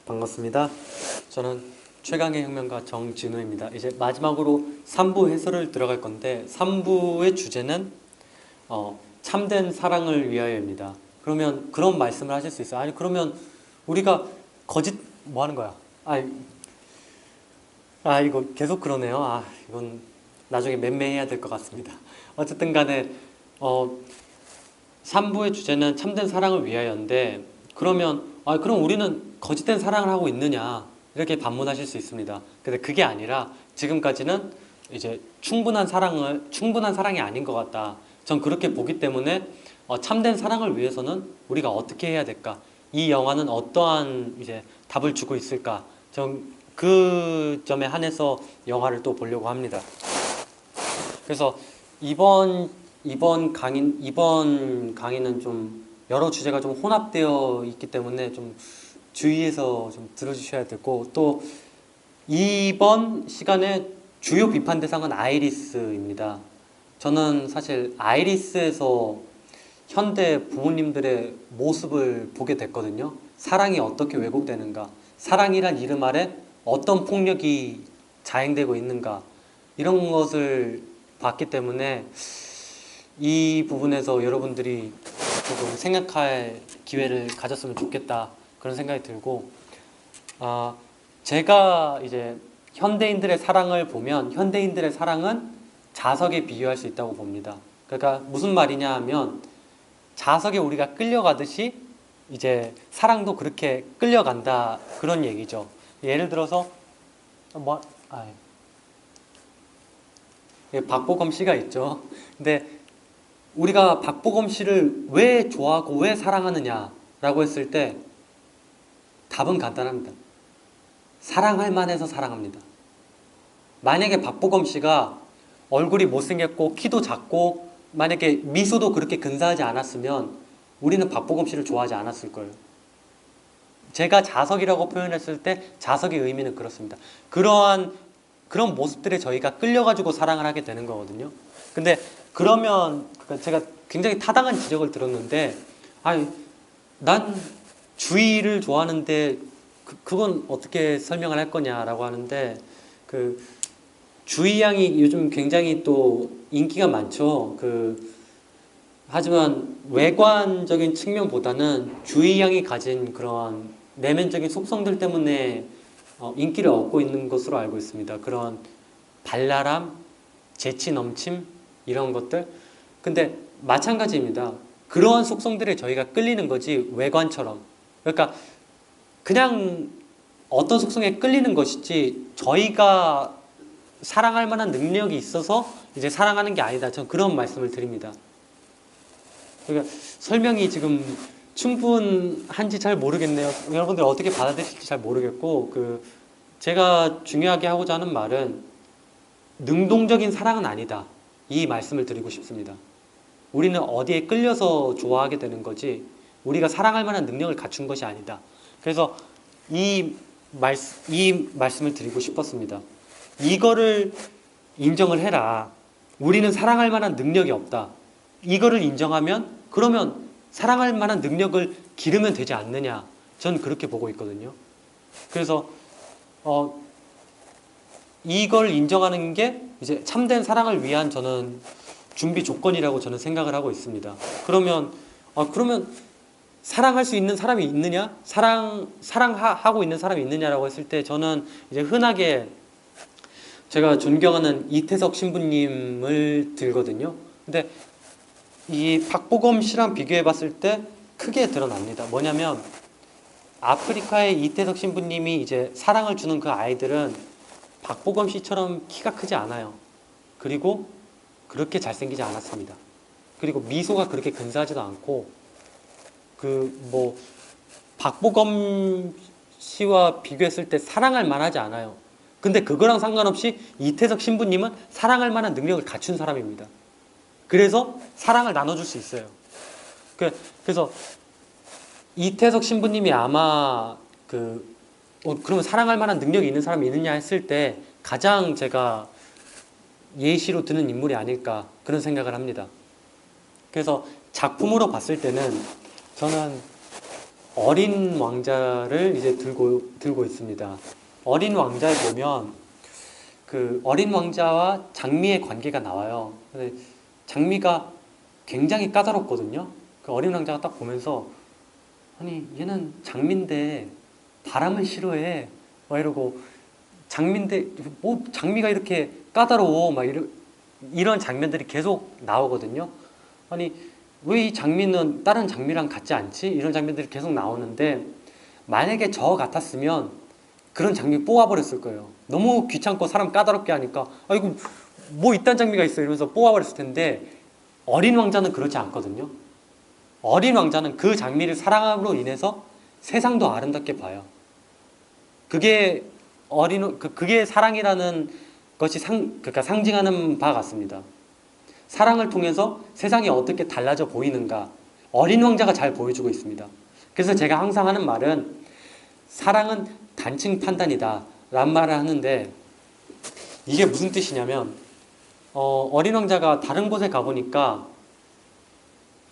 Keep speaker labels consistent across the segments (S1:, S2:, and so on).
S1: 반갑습니다. 저는 최강의 혁명가 정진우입니다. 이제 마지막으로 3부 해설을 들어갈 건데 3부의 주제는 참된 사랑을 위하여입니다. 그러면 그런 말씀을 하실 수 있어요. 아니 그러면 우리가 거짓 뭐 하는 거야? 이거 계속 그러네요. 이건 나중에 맴매해야 될 것 같습니다. 어쨌든 간에 3부의 주제는 참된 사랑을 위하여인데 그러면 그럼 우리는 거짓된 사랑을 하고 있느냐 이렇게 반문하실 수 있습니다. 근데 그게 아니라 지금까지는 이제 충분한 사랑이 아닌 것 같다. 전 그렇게 보기 때문에 참된 사랑을 위해서는 우리가 어떻게 해야 될까? 이 영화는 어떠한 이제 답을 주고 있을까? 전 그 점에 한해서 영화를 또 보려고 합니다. 그래서 이번 강의는 좀 여러 주제가 좀 혼합되어 있기 때문에 좀 주의해서 좀 들어주셔야 되고, 또 이번 시간에 주요 비판 대상은 아이리스입니다. 저는 사실 아이리스에서 현대 부모님들의 모습을 보게 됐거든요. 사랑이 어떻게 왜곡되는가, 사랑이란 이름 아래 어떤 폭력이 자행되고 있는가, 이런 것을 봤기 때문에 이 부분에서 여러분들이 조금 생각할 기회를 가졌으면 좋겠다, 그런 생각이 들고, 제가 이제 현대인들의 사랑을 보면 현대인들의 사랑은 자석에 비유할 수 있다고 봅니다. 그러니까 무슨 말이냐 하면 자석에 우리가 끌려가듯이 이제 사랑도 그렇게 끌려간다, 그런 얘기죠. 예를 들어서 박보검 씨가 있죠. 근데 우리가 박보검 씨를 왜 좋아하고 왜 사랑하느냐라고 했을 때 답은 간단합니다. 사랑할 만해서 사랑합니다. 만약에 박보검 씨가 얼굴이 못생겼고 키도 작고 만약에 미소도 그렇게 근사하지 않았으면 우리는 박보검 씨를 좋아하지 않았을 거예요. 제가 자석이라고 표현했을 때 자석의 의미는 그렇습니다. 그런 모습들에 저희가 끌려가지고 사랑을 하게 되는 거거든요. 근데 그러면 제가 굉장히 타당한 지적을 들었는데, 난 주희를 좋아하는데 그건 어떻게 설명을 할 거냐라고 하는데, 주희 양이 요즘 굉장히 또 인기가 많죠. 하지만 외관적인 측면보다는 주희 양이 가진 그런 내면적인 속성들 때문에 인기를 얻고 있는 것으로 알고 있습니다. 그런 발랄함, 재치 넘침, 이런 것들. 근데 마찬가지입니다. 그러한 속성들에 저희가 끌리는 거지, 외관처럼. 그러니까 그냥 어떤 속성에 끌리는 것이지 저희가 사랑할 만한 능력이 있어서 이제 사랑하는 게 아니다. 전 그런 말씀을 드립니다. 그러니까 설명이 지금 충분한지 잘 모르겠네요. 여러분들 어떻게 받아들일지 잘 모르겠고, 제가 중요하게 하고자 하는 말은 능동적인 사랑은 아니다, 이 말씀을 드리고 싶습니다. 우리는 어디에 끌려서 좋아하게 되는 거지 우리가 사랑할 만한 능력을 갖춘 것이 아니다. 그래서 이 말씀을 드리고 싶었습니다. 이거를 인정을 해라. 우리는 사랑할 만한 능력이 없다. 이거를 인정하면 그러면 사랑할 만한 능력을 기르면 되지 않느냐. 전 그렇게 보고 있거든요. 그래서 이걸 인정하는 게 이제 참된 사랑을 위한 저는 준비 조건이라고 저는 생각을 하고 있습니다. 그러면 사랑할 수 있는 사람이 있느냐? 사랑하고 있는 사람이 있느냐라고 했을 때 저는 이제 흔하게 제가 존경하는 이태석 신부님을 들거든요. 근데 이 박보검 씨랑 비교해 봤을 때 크게 드러납니다. 뭐냐면 아프리카의 이태석 신부님이 이제 사랑을 주는 그 아이들은 박보검 씨처럼 키가 크지 않아요. 그리고 그렇게 잘생기지 않았습니다. 그리고 미소가 그렇게 근사하지도 않고, 박보검 씨와 비교했을 때 사랑할 만하지 않아요. 근데 그거랑 상관없이 이태석 신부님은 사랑할 만한 능력을 갖춘 사람입니다. 그래서 사랑을 나눠줄 수 있어요. 그래서 이태석 신부님이 아마 그러면 사랑할 만한 능력이 있는 사람이 있느냐 했을 때 가장 제가 예시로 드는 인물이 아닐까, 그런 생각을 합니다. 그래서 작품으로 봤을 때는 저는 어린 왕자를 이제 들고 있습니다. 어린 왕자에 보면 그 어린 왕자와 장미의 관계가 나와요. 근데 장미가 굉장히 까다롭거든요. 그 어린 왕자가 딱 보면서 아니 얘는 장미인데 바람을 싫어해 막 이러고 장미인데 뭐 장미가 이렇게 까다로워 막 이런 장면들이 계속 나오거든요. 아니 왜 이 장미는 다른 장미랑 같지 않지? 이런 장면들이 계속 나오는데 만약에 저 같았으면 그런 장미 뽑아버렸을 거예요. 너무 귀찮고 사람 까다롭게 하니까 아이고 뭐 이딴 장미가 있어 이러면서 뽑아버렸을 텐데 어린 왕자는 그렇지 않거든요. 어린 왕자는 그 장미를 사랑함으로 인해서 세상도 아름답게 봐요. 그게 그게 사랑이라는 것이 그러니까 상징하는 바 같습니다. 사랑을 통해서 세상이 어떻게 달라져 보이는가 어린 왕자가 잘 보여주고 있습니다. 그래서 제가 항상 하는 말은 사랑은 단층 판단이다 라는 말을 하는데 이게 무슨 뜻이냐면 어린 왕자가 다른 곳에 가보니까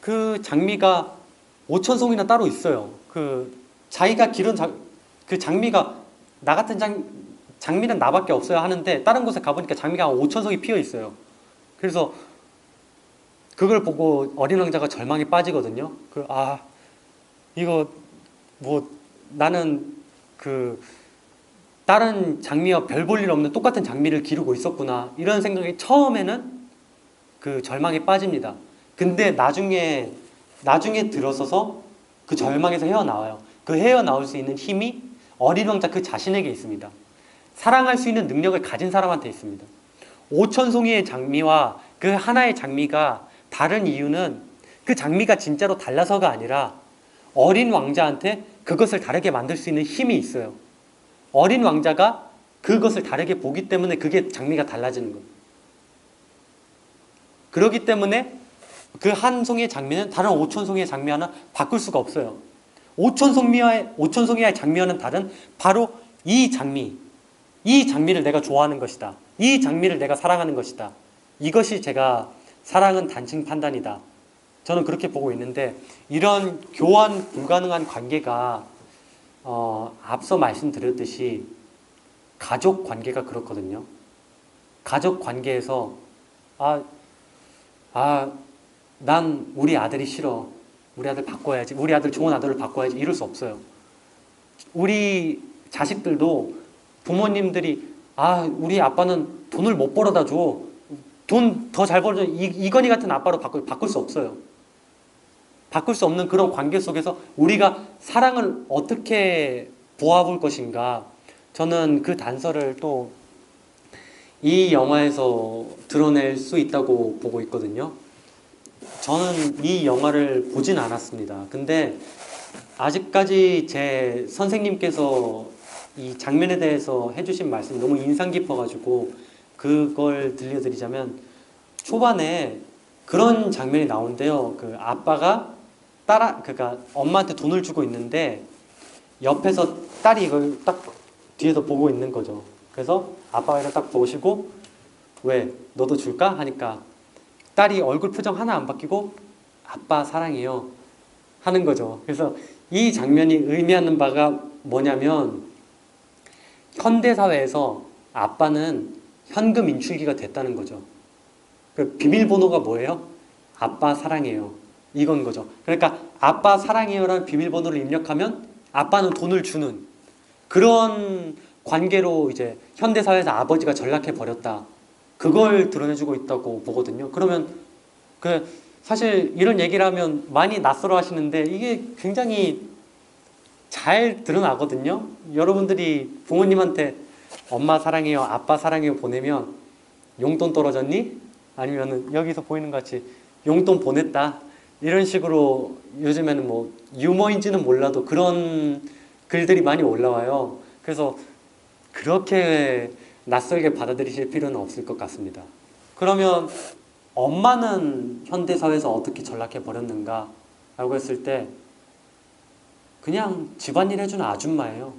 S1: 그 장미가 5천송이나 따로 있어요. 그 자기가 기른 그 장미가 나 같은 장미는 나밖에 없어야 하는데 다른 곳에 가보니까 장미가 5천송이 피어 있어요. 그래서 그걸 보고 어린 왕자가 절망에 빠지거든요. 이거 뭐 나는 그 다른 장미와 별 볼 일 없는 똑같은 장미를 기르고 있었구나 이런 생각이 처음에는 그 절망에 빠집니다. 근데 나중에 들어서서 그 절망에서 헤어나와요. 그 헤어나올 수 있는 힘이 어린 왕자 그 자신에게 있습니다. 사랑할 수 있는 능력을 가진 사람한테 있습니다. 5천송이의 장미와 그 하나의 장미가 다른 이유는 그 장미가 진짜로 달라서가 아니라 어린 왕자한테 그것을 다르게 만들 수 있는 힘이 있어요. 어린 왕자가 그것을 다르게 보기 때문에 그게 장미가 달라지는 거예요. 그렇기 때문에 그 한 송이의 장미는 다른 5천송이의 장미와는 바꿀 수가 없어요. 5천송이와의 장미와는 다른 바로 이 장미를 내가 좋아하는 것이다. 이 장미를 내가 사랑하는 것이다. 이것이 제가 사랑은 단층 판단이다. 저는 그렇게 보고 있는데 이런 교환 불가능한 관계가 앞서 말씀드렸듯이 가족 관계가 그렇거든요. 가족 관계에서 난 우리 아들이 싫어. 우리 아들 바꿔야지. 우리 아들 좋은 아들을 바꿔야지. 이럴 수 없어요. 우리 자식들도 부모님들이 우리 아빠는 돈을 못 벌어다 줘. 돈 더 잘 벌어줘. 이건희 같은 아빠로 바꿀 수 없어요. 바꿀 수 없는 그런 관계 속에서 우리가 사랑을 어떻게 보아볼 것인가. 저는 그 단서를 또 이 영화에서 드러낼 수 있다고 보고 있거든요. 저는 이 영화를 보진 않았습니다. 근데 아직까지 제 선생님께서 이 장면에 대해서 해주신 말씀이 너무 인상 깊어가지고 그걸 들려드리자면 초반에 그런 장면이 나온대요. 그 아빠가 그러니까 엄마한테 돈을 주고 있는데 옆에서 딸이 이걸 딱 뒤에서 보고 있는 거죠. 그래서 아빠가 이걸 딱 보시고 왜 너도 줄까? 하니까 딸이 얼굴 표정 하나 안 바뀌고 아빠 사랑해요 하는 거죠. 그래서 이 장면이 의미하는 바가 뭐냐면 현대사회에서 아빠는 현금 인출기가 됐다는 거죠. 그 비밀번호가 뭐예요? 아빠 사랑해요. 이건 거죠. 그러니까 아빠 사랑해요라는 비밀번호를 입력하면 아빠는 돈을 주는 그런 관계로 이제 현대사회에서 아버지가 전락해 버렸다. 그걸 드러내주고 있다고 보거든요. 그러면 사실 이런 얘기를 하면 많이 낯설어 하시는데 이게 굉장히 잘 드러나거든요. 여러분들이 부모님한테 엄마 사랑해요, 아빠 사랑해요 보내면 용돈 떨어졌니? 아니면은 여기서 보이는 것 같이 용돈 보냈다. 이런 식으로 요즘에는 뭐 유머인지는 몰라도 그런 글들이 많이 올라와요. 그래서 그렇게 낯설게 받아들이실 필요는 없을 것 같습니다. 그러면 엄마는 현대사회에서 어떻게 전락해 버렸는가 라고 했을 때 그냥 집안일 해주는 아줌마예요.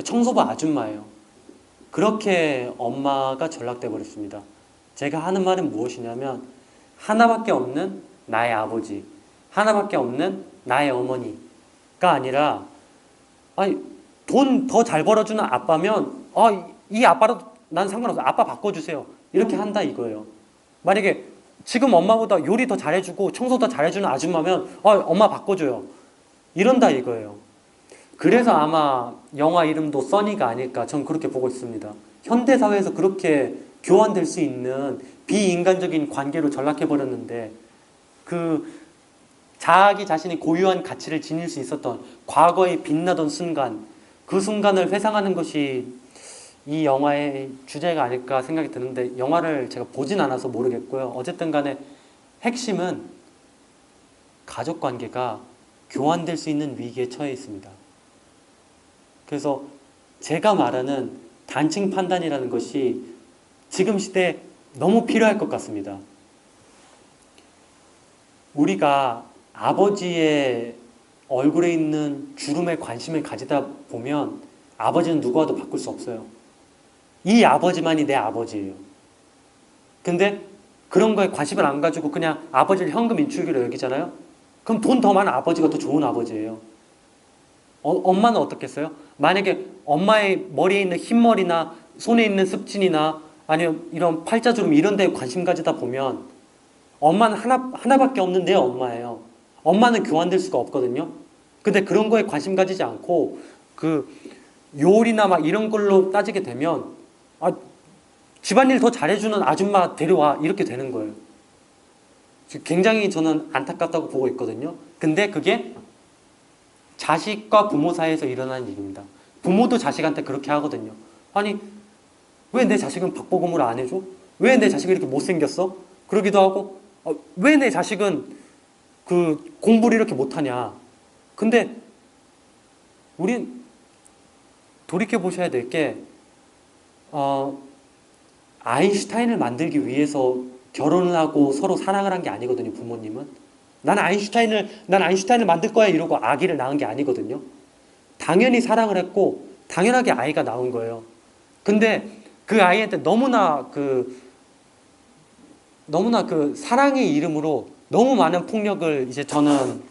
S1: 청소부 아줌마예요. 그렇게 엄마가 전락돼 버렸습니다. 제가 하는 말은 무엇이냐면 하나밖에 없는 나의 아버지, 하나밖에 없는 나의 어머니, 아니라, 아니, 돈 더 잘 벌어주는 아빠면, 이 아빠라도 난 상관없어. 아빠 바꿔주세요. 이렇게 한다 이거예요. 만약에 지금 엄마보다 요리 더 잘해주고 청소 더 잘해주는 아줌마면, 엄마 바꿔줘요. 이런다 이거예요. 그래서 아마 영화 이름도 써니가 아닐까 전 그렇게 보고 있습니다. 현대사회에서 그렇게 교환될 수 있는 비인간적인 관계로 전락해버렸는데 그 자기 자신이 고유한 가치를 지닐 수 있었던 과거의 빛나던 순간, 그 순간을 회상하는 것이 이 영화의 주제가 아닐까 생각이 드는데 영화를 제가 보진 않아서 모르겠고요. 어쨌든 간에 핵심은 가족관계가 교환될 수 있는 위기에 처해 있습니다. 그래서 제가 말하는 단층 판단이라는 것이 지금 시대에 너무 필요할 것 같습니다. 우리가 아버지의 얼굴에 있는 주름에 관심을 가지다 보면 아버지는 누구와도 바꿀 수 없어요. 이 아버지만이 내 아버지예요. 근데 그런 거에 관심을 안 가지고 그냥 아버지를 현금 인출기로 여기잖아요. 그럼 돈 더 많은 아버지가 더 좋은 아버지예요. 엄마는 어떻겠어요? 만약에 엄마의 머리에 있는 흰머리나 손에 있는 습진이나 아니면 이런 팔자주름 이런 데에 관심 가지다 보면 엄마는 하나밖에 없는 내 엄마예요. 엄마는 교환될 수가 없거든요. 근데 그런 거에 관심 가지지 않고 그 요리나 막 이런 걸로 따지게 되면 집안일 더 잘해주는 아줌마 데려와 이렇게 되는 거예요. 굉장히 저는 안타깝다고 보고 있거든요. 근데 그게 자식과 부모 사이에서 일어나는 일입니다. 부모도 자식한테 그렇게 하거든요. 아니 왜 내 자식은 박보검을 안 해줘? 왜 내 자식이 이렇게 못생겼어? 그러기도 하고 왜 내 자식은 그 공부를 이렇게 못하냐? 근데 우린 돌이켜 보셔야 될 게 아인슈타인을 만들기 위해서 결혼을 하고 서로 사랑을 한 게 아니거든요. 부모님은 난 아인슈타인을 만들 거야 이러고 아기를 낳은 게 아니거든요. 당연히 사랑을 했고 당연하게 아이가 나온 거예요. 근데 그 아이한테 너무나 그 사랑의 이름으로 너무 많은 폭력을 이제 저는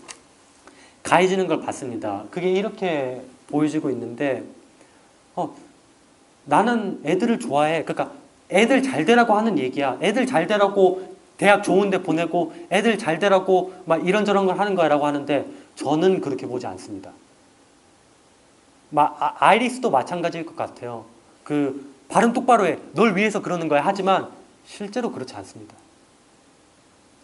S1: 가해지는 걸 봤습니다. 그게 이렇게 보여지고 있는데 나는 애들을 좋아해. 그러니까 애들 잘 되라고 하는 얘기야. 애들 잘 되라고 대학 좋은 데 보내고 애들 잘 되라고 막 이런저런 걸 하는 거라고 하는데 저는 그렇게 보지 않습니다. 아이리스도 마찬가지일 것 같아요. 그 발음 똑바로 해. 널 위해서 그러는 거야. 하지만 실제로 그렇지 않습니다.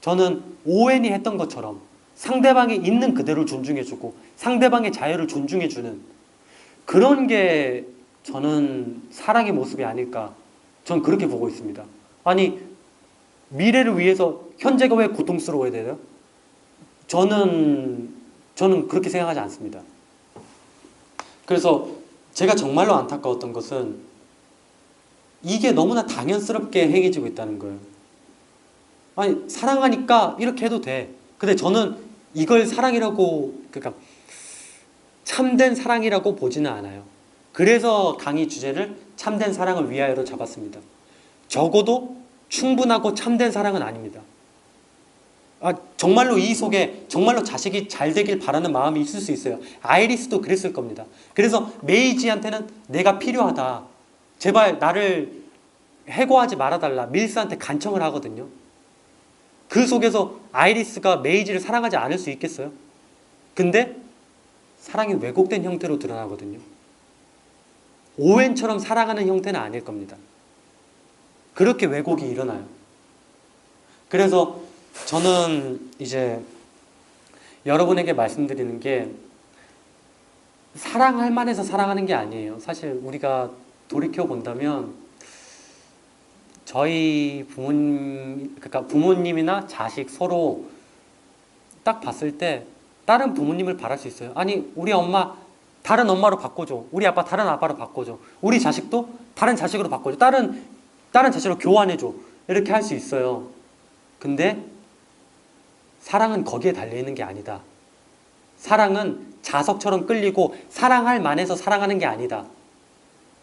S1: 저는 오웬이 했던 것처럼 상대방이 있는 그대로 존중해주고 상대방의 자유를 존중해주는 그런 게 저는 사랑의 모습이 아닐까. 전 그렇게 보고 있습니다. 아니 미래를 위해서 현재가 왜 고통스러워야 돼요? 저는 그렇게 생각하지 않습니다. 그래서 제가 정말로 안타까웠던 것은 이게 너무나 당연스럽게 행해지고 있다는 거예요. 아니 사랑하니까 이렇게 해도 돼. 근데 저는 이걸 사랑이라고 그러니까 참된 사랑이라고 보지는 않아요. 그래서 강의 주제를 참된 사랑을 위하여로 잡았습니다. 적어도 충분하고 참된 사랑은 아닙니다. 정말로 이 속에 정말로 자식이 잘 되길 바라는 마음이 있을 수 있어요. 아이리스도 그랬을 겁니다. 그래서 메이지한테는 내가 필요하다. 제발 나를 해고하지 말아달라. 밀스한테 간청을 하거든요. 그 속에서 아이리스가 메이지를 사랑하지 않을 수 있겠어요? 근데 사랑이 왜곡된 형태로 드러나거든요. 오웬처럼 사랑하는 형태는 아닐 겁니다. 그렇게 왜곡이 일어나요. 그래서 저는 이제 여러분에게 말씀드리는 게 사랑할 만해서 사랑하는 게 아니에요. 사실 우리가 돌이켜 본다면 저희 그러니까 부모님이나 자식 서로 딱 봤을 때 다른 부모님을 바랄 수 있어요. 아니 우리 엄마 다른 엄마로 바꿔줘. 우리 아빠 다른 아빠로 바꿔줘. 우리 자식도 다른 자식으로 바꿔줘. 다른 자식으로 교환해줘. 이렇게 할 수 있어요. 근데 사랑은 거기에 달려있는 게 아니다. 사랑은 자석처럼 끌리고 사랑할 만해서 사랑하는 게 아니다.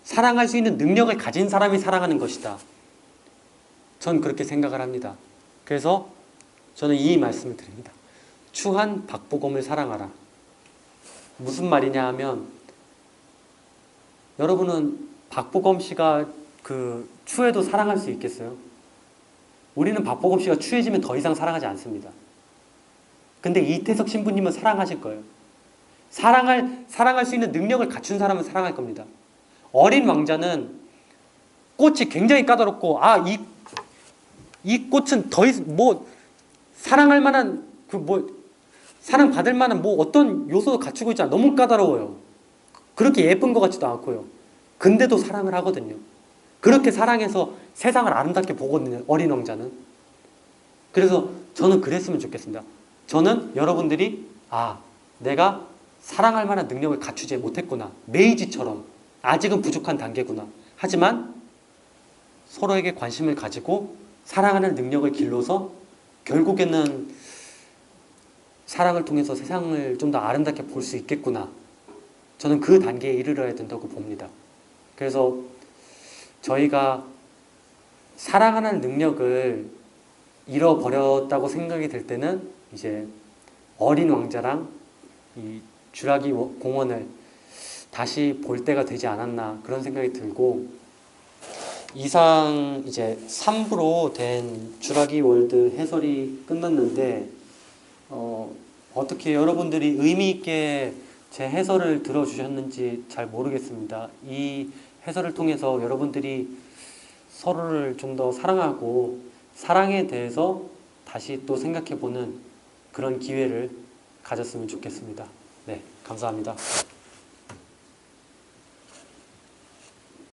S1: 사랑할 수 있는 능력을 가진 사람이 사랑하는 것이다. 전 그렇게 생각을 합니다. 그래서 저는 이 말씀을 드립니다. 추한 박보검을 사랑하라. 무슨 말이냐 하면 여러분은 박보검 씨가 그 추해도 사랑할 수 있겠어요? 우리는 박보검 씨가 추해지면 더 이상 사랑하지 않습니다. 근데 이태석 신부님은 사랑하실 거예요. 사랑할 수 있는 능력을 갖춘 사람은 사랑할 겁니다. 어린 왕자는 꽃이 굉장히 까다롭고, 이 꽃은 사랑할 만한, 사랑받을 만한 어떤 요소도 갖추고 있지 않아. 너무 까다로워요. 그렇게 예쁜 것 같지도 않고요. 근데도 사랑을 하거든요. 그렇게 사랑해서 세상을 아름답게 보거든요. 어린 왕자는. 그래서 저는 그랬으면 좋겠습니다. 저는 여러분들이 내가 사랑할 만한 능력을 갖추지 못했구나. 메이지처럼 아직은 부족한 단계구나. 하지만 서로에게 관심을 가지고 사랑하는 능력을 길러서 결국에는 사랑을 통해서 세상을 좀 더 아름답게 볼 수 있겠구나. 저는 그 단계에 이르러야 된다고 봅니다. 그래서 저희가 사랑하는 능력을 잃어버렸다고 생각이 들 때는 이제 어린 왕자랑 이 쥬라기 공원을 다시 볼 때가 되지 않았나 그런 생각이 들고, 이상 이제 3부로 된 쥬라기 월드 해설이 끝났는데 어떻게 여러분들이 의미 있게 제 해설을 들어주셨는지 잘 모르겠습니다. 이 해설을 통해서 여러분들이 서로를 좀 더 사랑하고 사랑에 대해서 다시 또 생각해보는 그런 기회를 가졌으면 좋겠습니다. 네, 감사합니다.